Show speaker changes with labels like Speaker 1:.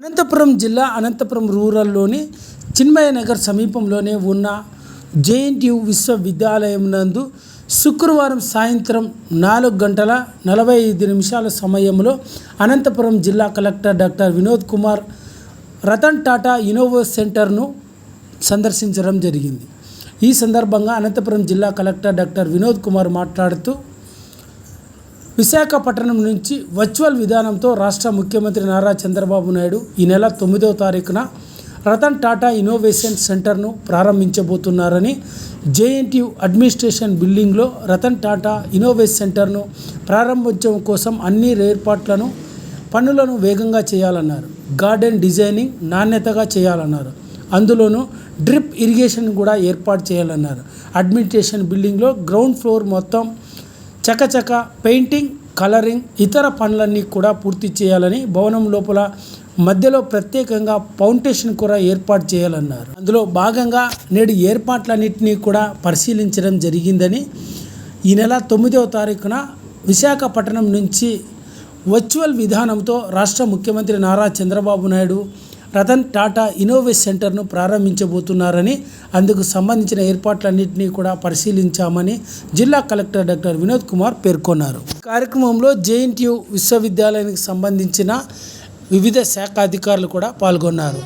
Speaker 1: అనంతపురం జిల్లా అనంతపురం రూరల్లోని చిన్మయ నగర్ సమీపంలోనే ఉన్న జేఎన్టీయూ విశ్వవిద్యాలయం నందు శుక్రవారం సాయంత్రం 4:45 సమయంలో అనంతపురం జిల్లా collector doctor Vinod Kumar Ratan Tata innovation సెంటర్ను సందర్శించడం జరిగింది. ఈ సందర్భంగా అనంతపురం జిల్లా కలెక్టర్ డాక్టర్ వినోద్ కుమార్ మాట్లాడుతూ విశాఖపట్నం నుంచి వర్చువల్ విధానంతో రాష్ట్ర ముఖ్యమంత్రి నారా చంద్రబాబు నాయుడు ఈ నెల 9వ తారీఖున రతన్ టాటా ఇన్నోవేషన్ సెంటర్ను ప్రారంభించబోతున్నారని, జేఎన్టీయూ అడ్మినిస్ట్రేషన్ బిల్డింగ్లో రతన్ టాటా ఇన్నోవేషన్ సెంటర్ను ప్రారంభించడం కోసం అన్ని ఏర్పాట్లను పనులను వేగంగా చేయాలన్నారు. గార్డెన్ డిజైనింగ్ నాణ్యతగా చేయాలన్నారు. అందులోనూ డ్రిప్ ఇరిగేషన్ కూడా ఏర్పాటు చేయాలన్నారు. అడ్మినిస్ట్రేషన్ బిల్డింగ్లో గ్రౌండ్ ఫ్లోర్ మొత్తం చకచక పెయింటింగ్, కలరింగ్, ఇతర పనులన్నీ కూడా పూర్తి చేయాలని, భవనం లోపల మధ్యలో ప్రత్యేకంగా ఫౌండేషన్ కూడా ఏర్పాటు చేయాలన్నారు. అందులో భాగంగా నేడు ఏర్పాట్లన్నింటినీ కూడా పరిశీలించడం జరిగిందని, ఈ నెల 9వ తారీఖున విశాఖపట్నం నుంచి వర్చువల్ విధానంతో రాష్ట్ర ముఖ్యమంత్రి నారా చంద్రబాబు నాయుడు రతన్ టాటా ఇన్నోవేషన్ సెంటర్ను ప్రారంభించబోతున్నారని, అందుకు సంబంధించిన ఏర్పాట్లన్నింటినీ కూడా పరిశీలించామని జిల్లా కలెక్టర్ డాక్టర్ వినోద్ కుమార్ పేర్కొన్నారు. కార్యక్రమంలో జేఎన్టీయూ విశ్వవిద్యాలయానికి సంబంధించిన వివిధ శాఖ అధికారులు కూడా పాల్గొన్నారు.